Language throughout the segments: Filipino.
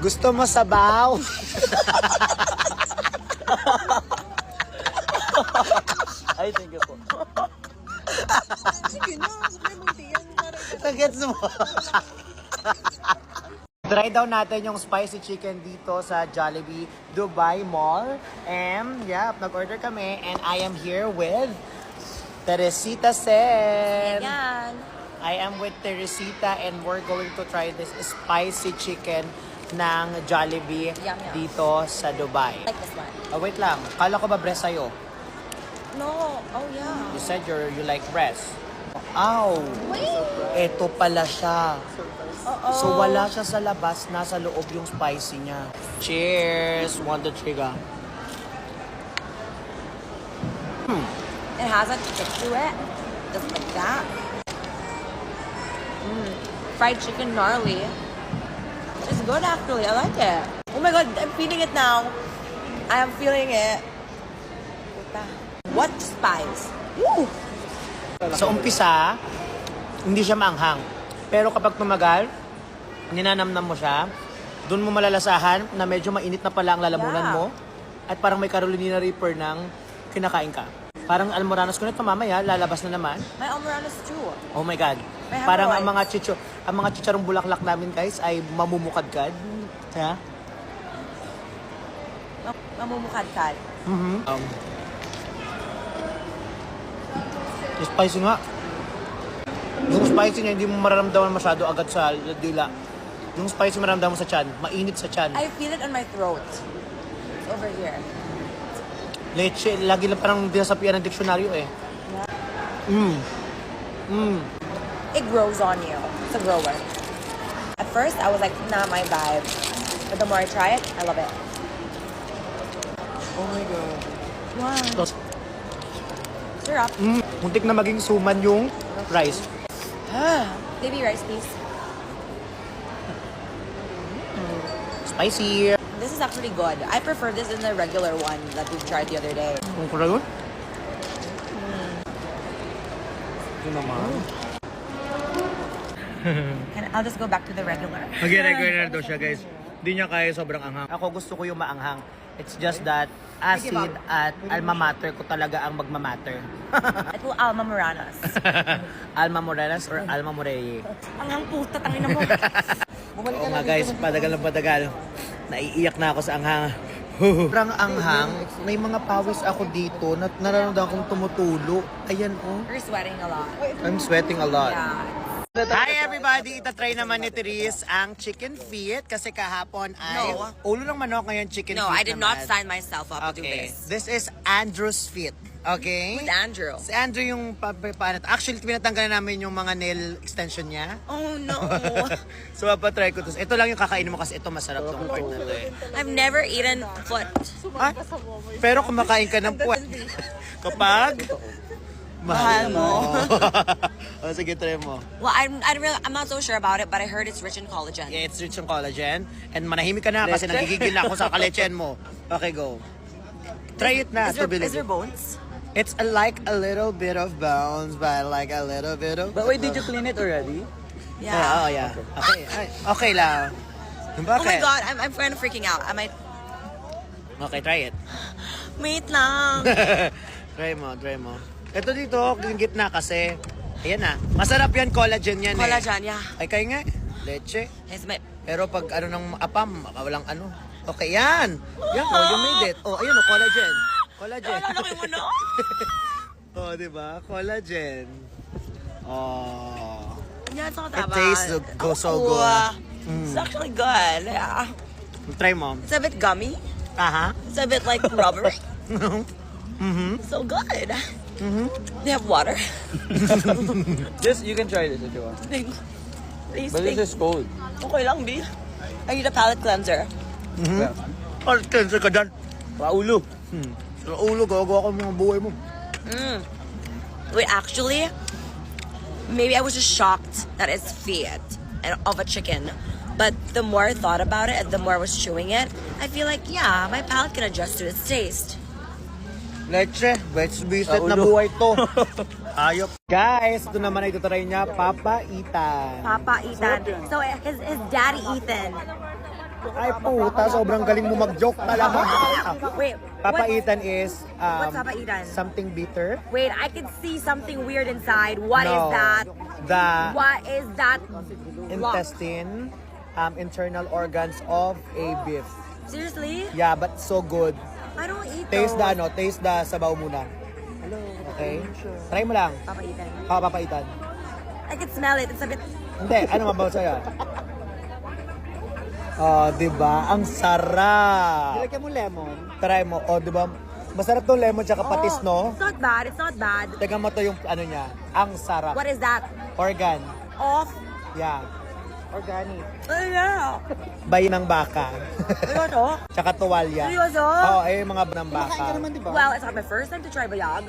Gusto mo sabaw? Ay, thank you po. Sige na, Nagets mo? Try daw natin yung spicy chicken dito sa Jollibee Dubai Mall. And yeah, nag-order kami and I am here with Teresita Sen. Yan. I am with Teresita and we're going to try this spicy chicken ng Jollibee Yum, yum. dito sa Dubai. Like this one. Oh, wait lang. Kala ko ba breast sa'yo? No. Oh, yeah. You said you like breast. Ow! Wait. Ito pala siya. Uh-oh. So wala siya sa labas, nasa loob yung spicy niya. Cheers! 1, 2, 3 ka. It has a kick to it. Just like that. Fried chicken gnarly. It's good actually. I like it. Oh my god, I'm feeling it now. I am feeling it. What spice? Woo! Sa umpisa, hindi siya maanghang. Pero kapag tumagal, ninanamnam mo siya, doon mo malalasahan na medyo mainit na pala ang lalamunan Yeah. mo at parang may Carolina Reaper ng kinakain ka. Parang almoranas ko nito mamaya, lalabas na naman. My almoranas too. Oh my God. May Parang ang hemorrhoids. mga chicharong bulaklak namin guys ay mamumukadkad. Ha? Mamumukad-kad. Spicy nga. Yung spicy niya, hindi mo mararamdaman masyado agad sa dila. Yung spicy mararamdaman mo sa tiyan, mainit sa tiyan. I feel it on my throat. It's over here. Leche, lagi lang parang dinasapian ng diksyonaryo eh. It grows on you. It's a grower. At first, I was like, not my vibe. But the more I try it, I love it. Oh my God. Wow. Syrup. Muntik na maging suman yung rice. Baby rice, please. Spicy. This is actually good. I prefer this than the regular one that we tried the other day. Kung kura yun? Yun naman. And I'll just go back to the regular. Mag-regular daw siya guys. Hindi niya kaya sobrang anghang. Ako gusto ko yung maanghang. It's just that acid at alma mater ko talaga ang magmamatter. Ito, Alma Moranas. Alma Morenas or Alma Moreye? Ang puta, tangin mo. Oo nga guys, padagal ng padagal. Naiiyak na ako sa anghang. Sobrang anghang. May mga pawis ako dito na nararamdaman kong tumutulo. Ayan oh. You're sweating a lot. I'm sweating a lot. Yeah. Hi everybody! Itatry naman ni Therese ang chicken feet kasi kahapon ay No. ulo ng manok ngayon chicken No, feet I did naman. not sign myself up to do Okay. this. This is Andrew's feet. Okay? With Andrew. Si Andrew yung paano. Actually, pinatanggal na namin yung mga nail extension niya. Oh no. So, papatry ko to. Ito lang yung kakainin mo kasi ito masarap tong part na to eh. I've never eaten foot. Ah, pero kumakain ka ng puwet. Kapag mahal mo. O, sige, try mo. Well, I'm not so sure about it, but I heard it's rich in collagen. Yeah, it's rich in collagen. And manahimik ka na kasi nagigigil na ako sa kalechen mo. Okay, go. Try it na to believe Is there it. bones? It's like a little bit of bones, but like a little bit of... But wait, did you clean it already? Yeah. Yeah, oh yeah. Okay, ay, okay lang. Oh my Bakit? god, I'm kind of freaking out. I might... Okay, try it. Wait lang. Try mo. Ito dito, yung gitna kasi. Ayan na. Masarap yan, collagen yan eh. Collagen, yeah. Ay, kaya nga. Leche. It's my... Pero pag ano ng apam, walang ano. Okay, yan. Yan, oh, you made it. Oh, ayun, oh, collagen. Collagen. Lalaki mo na. Oh, di ba? Collagen. Oh. Yeah, it's not It that bad. tastes so good. It's actually good. Yeah. Try mo. It's a bit gummy. Aha. It's a bit like rubbery. So good. They have water. This, you can try this if you want. Please, But this is cold. Okay lang, di. I need a palate cleanser. Yeah. Oh, cancer ka dyan. Paulo. Sa ulo, gagawa ko mga buhay mo. Wait, actually, maybe I was just shocked that it's feet of a chicken. But the more I thought about it and the more I was chewing it, I feel like, yeah, my palate can adjust to its taste. Leche, visit na Ulo. buhay to. Ayop. Guys, ito naman ay tutry niya, Papa Ethan. Papa Ethan. So his daddy Ethan. Ay puta, sobrang galing mo mag-joke talaga. Wait, Papa what- Ethan is What's Papa Ethan? something bitter. Wait, I can see something weird inside. What is No, that? The What is that? intestine, internal organs of a beef. Seriously? Yeah, but so good. I don't eat Taste those. taste the sabaw muna. Okay? Try mo lang. Papa Ethan. Papa Ethan. I can smell it. It's a bit. Hindi, ano mabaw sa'yo? Oh, diba? Ang sarap. Nilagyan mo lemon. Try mo. Oh, diba? Masarap tong lemon tsaka patis, no? It's not bad. It's not bad. Tingnan mo to yung ano niya. Ang sarap. What is that? Organ. Off. Yeah. Organic. Oh yeah. Bayi ng baka. Seryoso? Tsaka tuwalya. Seryoso? Oo, yung mga ng baka. Well, it's not my first time to try bayag.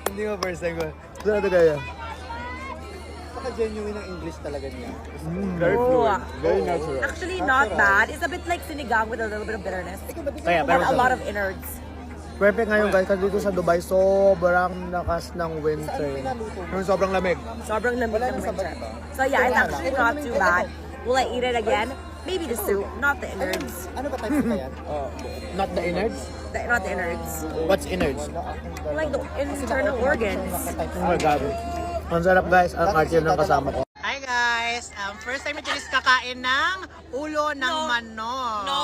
Hindi mo first time ko. Sarado kaya. Paka-genuine ang English talaga niya. Very Oh. fluid. Very natural. Actually, not bad. It's a bit like sinigang with a little bit of bitterness. Kaya, And a lot of innards. perfect ngayon guys, kasi dito sa Dubai, sobrang lakas ng winter. Yung sobrang lamig. Sobrang lamig ng winter. So yeah, it's actually not too bad. Will I eat it again? Maybe the soup, not the innards. Ano ba type ba yan? Not the innards? Not the innards. What's innards? Like the internal organs. Oh my God. Ang sarap guys, ang arte ng kasama ko. Hi guys! First time ito is kakain ng ulo ng No. manok. No.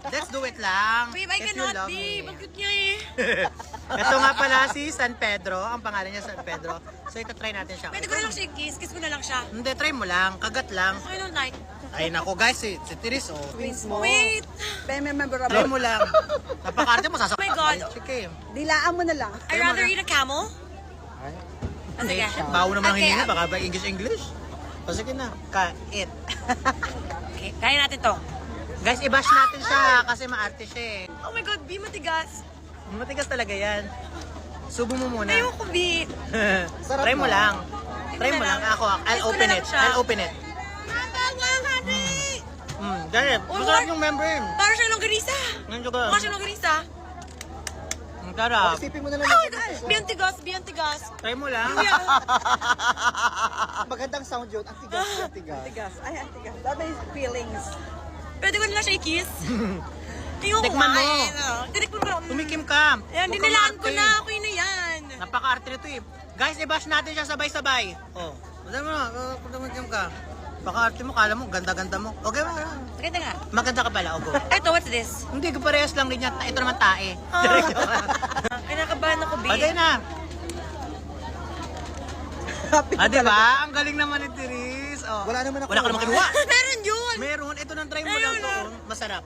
Let's do it lang. Babe, I If you cannot love be. me. Bakit niya eh? Ito nga pala si San Pedro. Ang pangalan niya San Pedro. So ito try natin siya. Pwede ko na lang siya i-kiss. Kiss ko na lang siya. Hindi, try mo lang. Kagat lang. I don't like. Ay nako guys, si Tiris oh. Wait. Try mo lang. Napakarte mo, sasakit. Oh my God. Sige. Dilaan mo na lang. I'd rather eat a camel. Ah, sige. Bawo naman ang Okay, hininga. Baka ba English? O sige na. Kait. Okay, kaya natin to. Guys, i-bash natin siya kasi maarte siya eh. Oh my God, be matigas. Matigas talaga yan. Subo mo muna. Ayoko, be. Try mo lang. Try mo lang. Ako, I'll Gusto open na lang it. siya. I'll open it. Dahil, masarap yung member. Parang siyang longganisa. Nandiyo ka. Parang siyang longganisa. Ang sarap. Isipin mo na lang. Oh my God, be antigas, be antigas. Try mo lang. Magandang sound yun. Antigas, antigas. Antigas. Ay, antigas. That is feelings. Pwede ko na lang siya i-kiss. Ayoko Tikman mo. nga eh. Tinikman ko. Tumikim ka. Ayan, Huwag dinilaan kang ko maarte. na. Okay na yan. Napaka-arte nito eh. Guys, i-bash natin siya sabay-sabay. Oh. Madami mo na. Tumikim ka. Baka-arte mo, kala mo, ganda-ganda mo. Okay ba? Maganda nga. Maganda ka pala, Ogo. Ito, what's this? Hindi, parehas lang din yan. Ito naman tae. Kinakabahan ako, be. Okay na. Diba? Ang galing naman ni Therese. Oh. Wala naman ako. Wala ka naman kinuha. Meron yun. Meron. Ito nang try mo lang to. Masarap.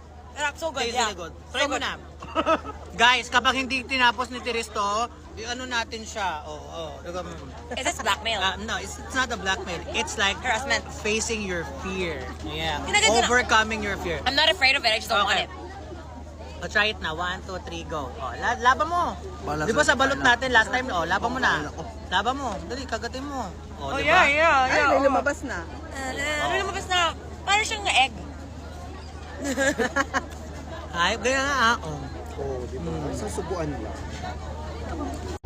So good, Tastes yeah. really good. Try mo na. Guys, kapag hindi tinapos ni Therese to, ano natin siya. Is this blackmail? No, it's not a blackmail. It's like Harassment. facing your fear. Yeah. Ginaganda na- Overcoming your fear. I'm not afraid of it. I just don't want it. O, try it na. 1, 2, 3, go. O, laban mo. Wala Di ba sa- sa balot natin last time? O, laban mo na. Laban mo. Dali, kagatin mo. O, di ba? Ay, may lumabas na. Ano lumabas na? Parang siyang egg. Ay, ganyan na. Oh. Oo, di ba? Isang subuan lang.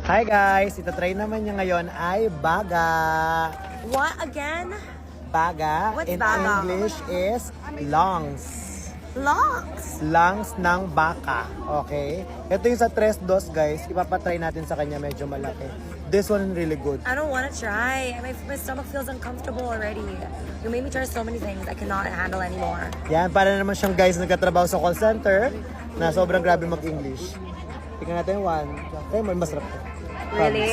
Hi guys! Itatry naman niya ngayon ay baga. What again? Baga What's in baga? English is lungs. Logs. Lungs ng baka. Okay? Ito yung sa tres dos guys. Ipapatry natin sa kanya medyo malaki. This one really good. I don't want to try. My stomach feels uncomfortable already. You made me try so many things I cannot handle anymore. Yan, para naman siyang guys nagkatrabaho sa call center na sobrang grabe mag-English. Tingnan natin yung one. Eh, masarap. Really?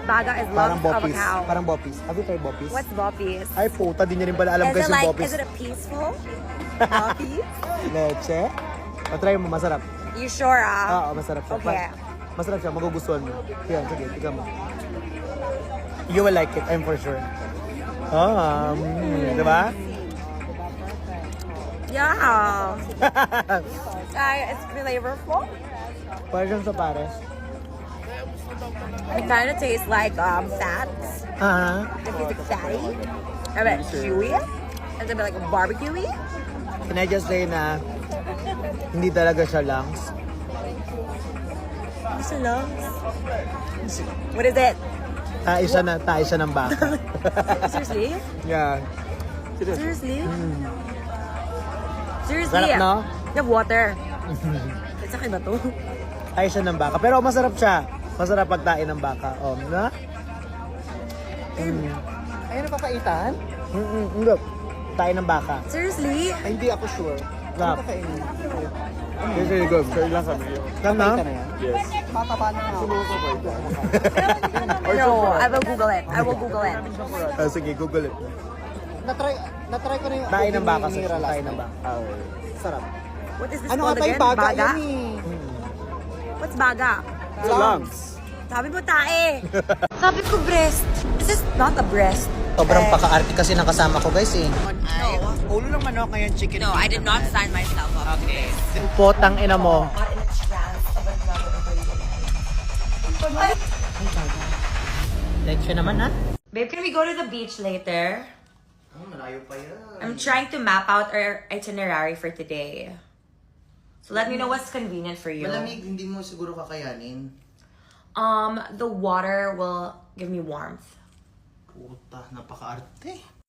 Baga is Parang love of a bopis. cow. Parang bopis. Have you tried bopis? What's boppies? Ay puta, di niya rin pala alam guys yung bopis. Is it a peaceful? Boppies? Leche. O, try mo, masarap. You sure Oo, masarap siya. Okay. Masarap siya, magugustuhan mo. Yan, sige, tignan mo. You will like it, I'm for sure. Di ba? Yeah. It's flavorful. Parang siyang sa pares. It kind of tastes like fats. It feels like fatty. A bit chewy. It's a bit like barbecue-y. Can I just say na hindi talaga siya lungs? Gusto lang? What is it? Tayo siya ng baka. Seriously? Yeah. Seriously? Seriously? Sarap, no? You have water. Sa akin ba to? Tayo siya ng baka. Pero masarap siya. Masarap pagtain ng baka. Na? Ayun, napapaitan? Hindi. Tayo ng baka. Seriously? Ay, hindi ako sure. Sarap. Kakainin. This is good. Sure lang kami. Sarap na? Ito na yan? Yes. Tataba na nga ako. No, I will Google it. I will Google it. Sige, Google it. Natry ko na yung Tayo ng baka. Nira last Tayo ng time. baka. Sarap. What is this Ano nga called tayo again? baga? Baga? Yan eh. What's baga? Lungs. Sabi mo tae. Sabi ko breast. This is not a breast. Sobrang paka-arte kasi ng kasama ko, guys eh. No. Ulo ng manok ngayon, chicken. No, I did not sign myself up. Okay. Potang ina mo. Not in a trance of another ingredient. Leche naman, ha? Babe, can we go to the beach later? Malayo pa yan. I'm trying to map out our itinerary for today. So let me know what's convenient for you. Malamig, hindi mo siguro kakayanin. The water will give me warmth. Puta, napaka-arte.